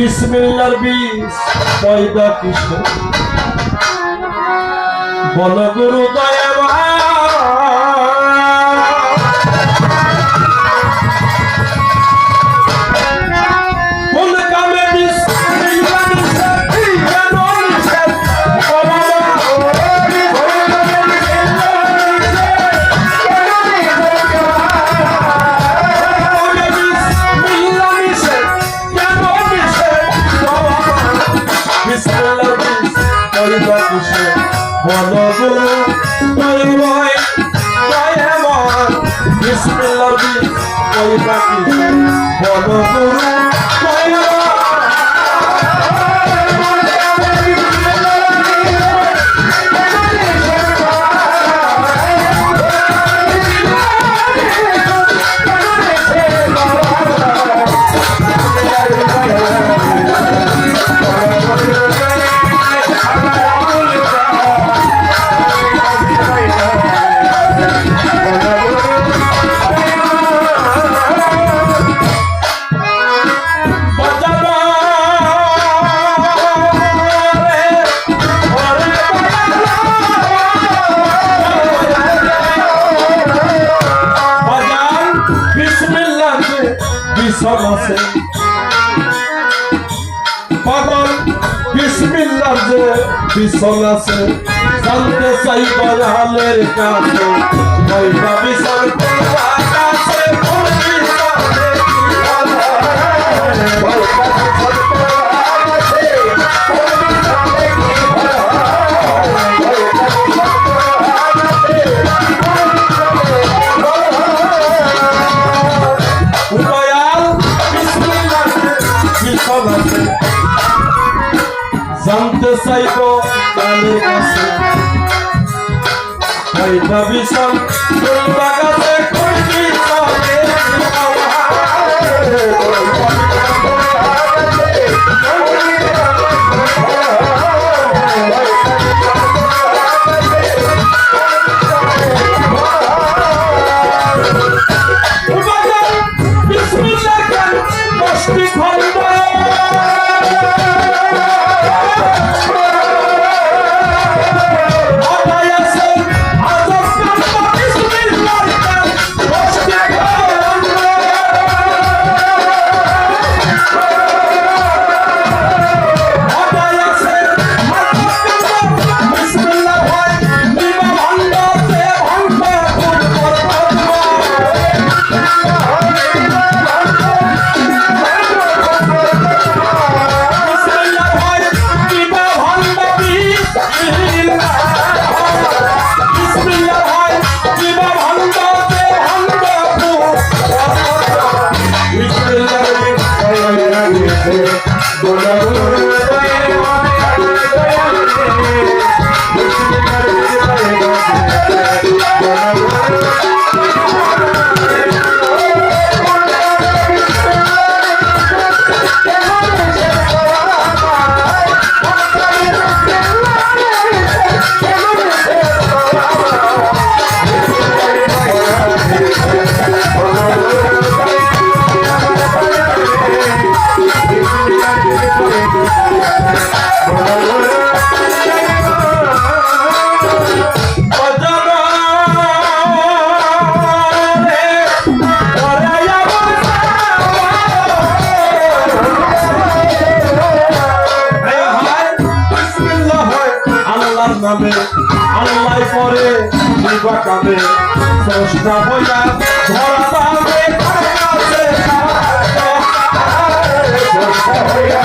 বিসমিল্লাহর বীজ পয়দা কিসে বল গুরু দয়াময় কোন কামে বিসমিল্লাহ নিষেধ কেন নিষেধ বল গুরু দয়াময় দয়াময় বিসমিল্লাহর বীজ পয়দা কিসে বল গুরু পাগল বিসমিল্লাহ যে বিছন আছে জানতে চাই বলালের কাছে ওইটা বিছন আছে জানতে চাইবো কানের কাছে ওইটা বিছন কাছে কইবি চলে বিসমিল্লাহ কেন মস্তি খন্ড আল্লাহ পরে নিবা কামে স্রষ্টা হইয়া ধরা পাবে কাছে স্রষ্টা হইয়া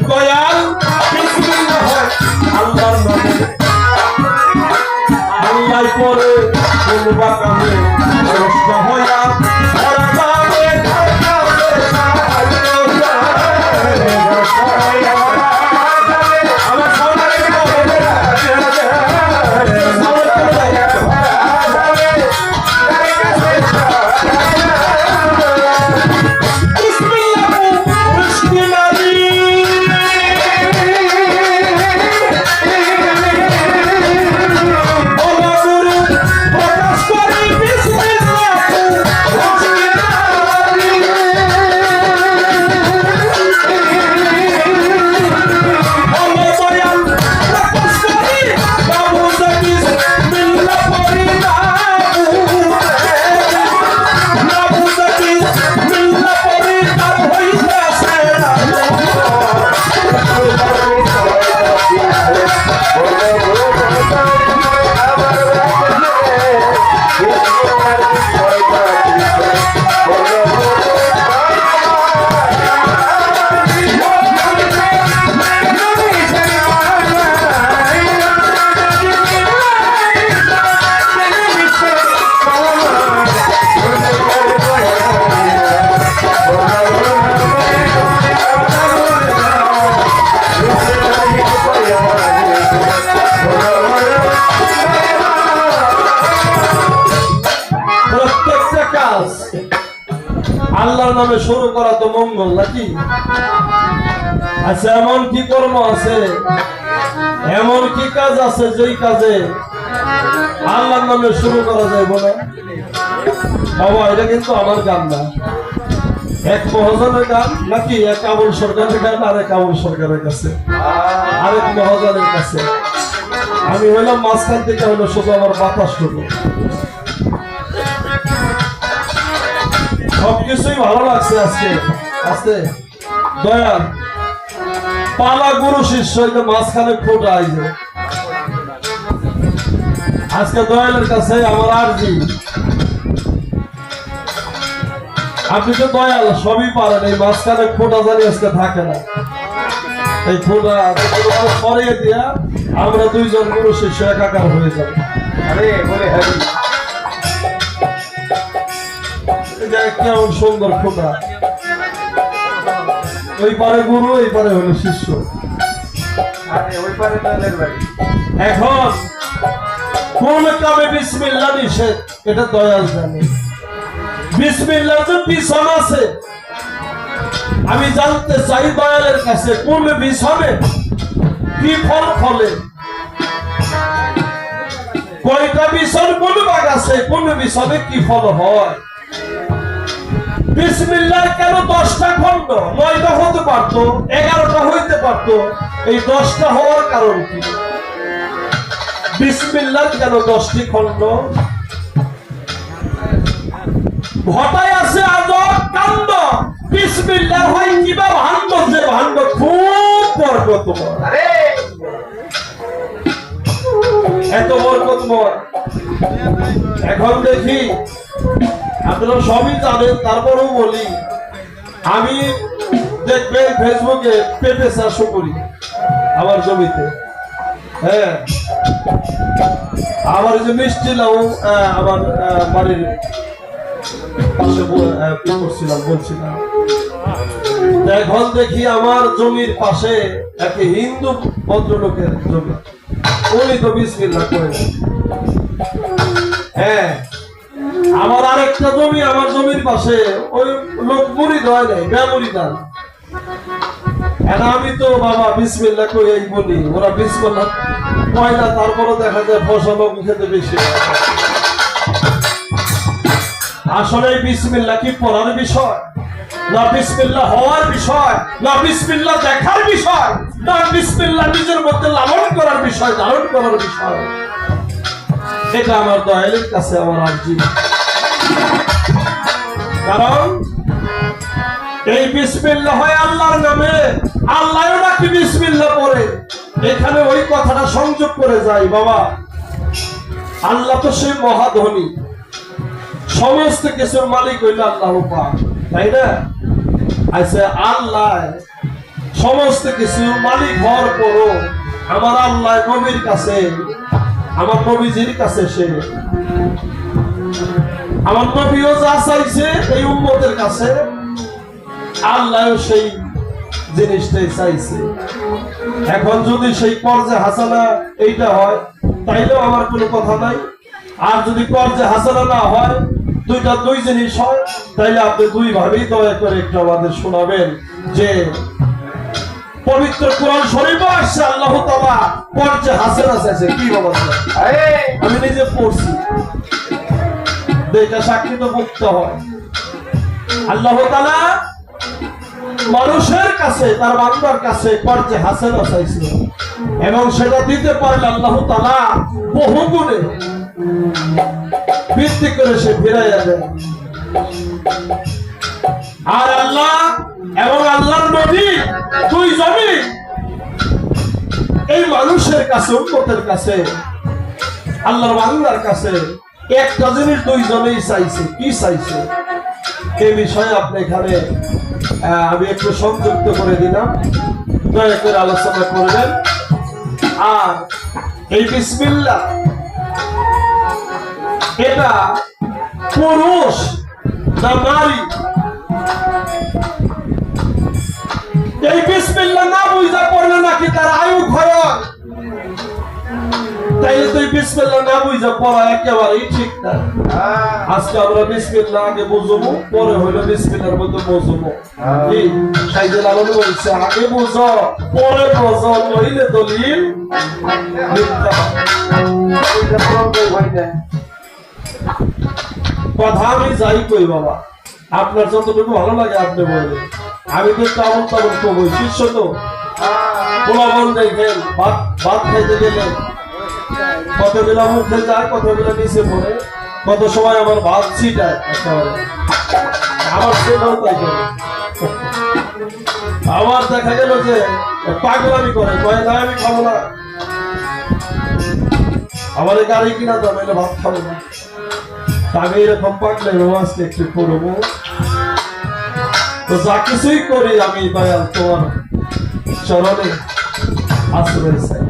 দয়াল বিসমিল্লাহ হয় আল্লাহর নামে আল্লাহ পরে নিবা কামে স্রষ্টা হইয়া ধরা পাবে আল্লাহর নামে শুরু করা তো মঙ্গল নাকি? আচ্ছা, এমন কি কর্ম আছে, এমন কি কাজ আছে যেই কাজে আল্লাহর নামে শুরু করা যায় বলে? বাবা, এটা কিন্তু আমার গান না, এক মহাজনের গান নাকি? এক আবুল সরকারের গান আর এক আবুল সরকারের কাছে, আরেক মহাজনের কাছে। আমি হইলাম মাঝখান থেকে, হইলো শুধু আমার বাতাস শুরু। সবকিছুই ভালো লাগছে আজকে। আজকে দয়াল পালা গুরু শিষ্য মাঝখানে ফোটা আইছে। আজকে দয়ালের কাছে আমার আরজি, আপনি তো দয়াল, সবই পারেন, এই মাঝখানে ফোটা জানি আজকে থাকে না। এই ফোটা সরিয়ে দিয়া আমরা দুইজন গুরু শিষ্য একাকার হয়ে যাব। আরে বলে হ্যারি, কেমন সুন্দর ফোটা, ওই পারে গুরু, এই পারে হলো শিষ্য। এখন কোন কামে বিসমিল্লাহ নিষেধ, এটা দয়াল জানে। বিসমিল্লাহ যে পিছন আছে, আমি জানতে চাই দয়ালের কাছে কোন পিছনে কি ফল ফলে, কয়টা পিছন, কোন বাগ আছে, কোন পিছনে কি ফল হয়। বিসমিল্লাহ কেন 10টা খন্ড? 9টা হতে পারতো, 11টা হইতে পারতো, এই 10টা হওয়ার কারণ কি? বিসমিল্লাহ কেন 10টি খন্ড? ঘটায় আছে আজব কাণ্ড। বিসমিল্লাহ হয় কিবা ভাণ্ড, যে ভাণ্ড খুব বরকতময়, এত বরকতময়। এখন দেখি, আপনারা সবই জানেন, তারপরেও বলি, আমি দেখবেন ফেসবুকে পেঁপে চাষও করি আমার জমিতে। হ্যাঁ, আমার যে মিষ্টি লাউ আমার বাড়ির পাশে করছিলাম, বলছিলাম। এখন দেখি আমার জমির পাশে এক হিন্দু ভদ্রলোকের জমি, উনি তো বিসমিল্লাহ করে। হ্যাঁ, আমার আরেকটা জমি, আমার জমির পাশে ওই লোক মুড়িদ হয় নাই, বেমুড়িদান। আমি তো বাবা বিসমিল্লাহ করে এই বলি, ওরা বিসমিল্লাহ কয় না, তারপরে দেখা যায় ফসল খেতে বেশি। আসলে বিসমিল্লাহ কি পড়ার বিষয়, না বিসমিল্লাহ হওয়ার বিষয়, না বিসমিল্লাহ দেখার বিষয়, না বিসমিল্লাহ নিজের মধ্যে লালন করার বিষয়, ধারণ করার বিষয়? এটা আমার দয়ালের কাছে আমার আরজি। কারণ এই বিসমিল্লাহ হয় আল্লাহর নামে, আল্লাহও নাকি বিসমিল্লাহ পড়ে। এখানে ওই কথাটা সংযোগ করে যায়, বাবা আল্লাহ তো সেই মহাধনী, সমস্ত কিছুর মালিক হইল আল্লাহ পাক, তাই না? আচ্ছা, আল্লাহ সমস্ত কিছু মালিক হওয়ার পরও আমার আল্লাহ নবীর কাছে, আমার নবীজির কাছে, সে আমার নবীও যা চাইছে এই উম্মতের কাছে, আল্লাহ সেই জিনিসটাই চাইছে। এখন যদি সেই কর্জে হাসানা এইটা হয়, তাইলেও আমার কোনো কথা নাই। আর যদি কর্জে হাসানা না হয়, দুই জিনিস হয়, তাইলে আপনি দুই ভাবেই দয়া করে একটু আমাদের শোনাবেন যে পবিত্র কোরআন শরীফে আসছে আল্লাহ তাআলা কর্জে হাসানা চাইছে। কি বাবা, আমি নিজে পড়ছি, এটা সাক্ষী তো মুক্ত হয়। আল্লাহ তাআলা মানুষের কাছে, তার বান্দার কাছে কর্জে হাসানা চাইছিল, এবং সেটা দিতে পারলে আল্লাহ তাআলা বহু গুণে বৃদ্ধি করে সে ফিরাইয়া দেয়। আর আল্লাহ এবং আল্লাহর নবী দুইজনই এই মানুষের কাছে, উম্মতের কাছে, আল্লাহর বান্দার কাছে একটা জিনিস দুইজনেই চাইছে। কি চাইছে? এই বিষয়ে আপনি এখানে আমি একটু সংযুক্ত করে দিলাম, দয়া করে আলোচনা করবেন। আর এই বিসমিল্লাহ এটা পুরুষ না নারী? এই বিসমিল্লাহ না বুঝা পড়লে নাকি তার আয়ু ক্ষয়, তাইলে তুই বিসমিল্লাহ না বুঝা পড়া একেবারেই ঠিক না। আজকে আমরা বিসমিল্লাহ আগে বুঝবো, পরে হইলো বিসমিল্লাহর মধ্যে বুঝবো। কি সাইদুল আলম বলছে, আগে বুঝো পরে বুঝো, নইলে দলিল মিথ্যা। কথা আমি যাই কই বাবা, আপনার যতটুকু ভালো লাগে আপনি বলবেন, আমি তো তেমন তেমন কবই। শিষ্য তো পোলাবন দেখেন, ভাত খাইতে গেলে কতগুলা মুখে যায়, কতগুলা নিচে পড়ে, কত সময় আমার ভাত ছিটায় একেবারে। আমার সেটাও তাই করে। আমার দেখা গেল যে পাগলামি করে, কয়ে না আমি খাবো না, আমার গাড়ি কিনা দাম, এটা ভাত খাবো না। আমি এরকম পাগলে আজকে একটু করবো। তো যা কিছুই করি আমি দয়াল তোমার চরণে আশ্রয় চাই।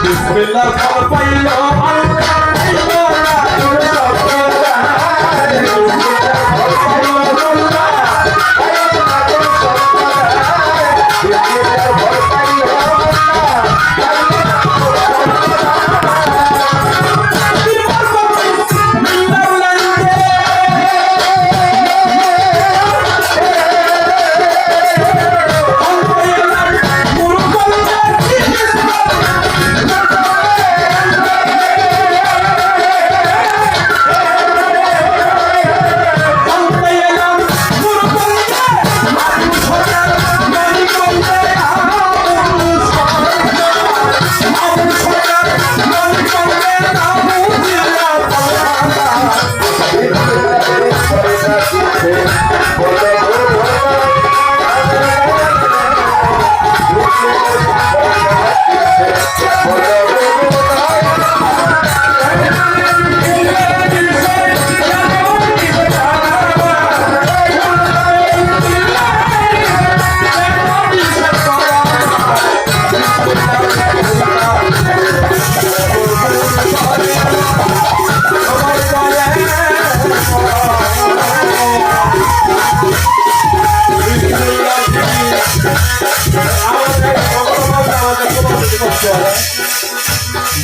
বিসমিল্লাহ ফল পাইলো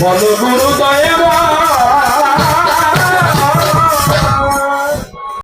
বল গুরু দয়া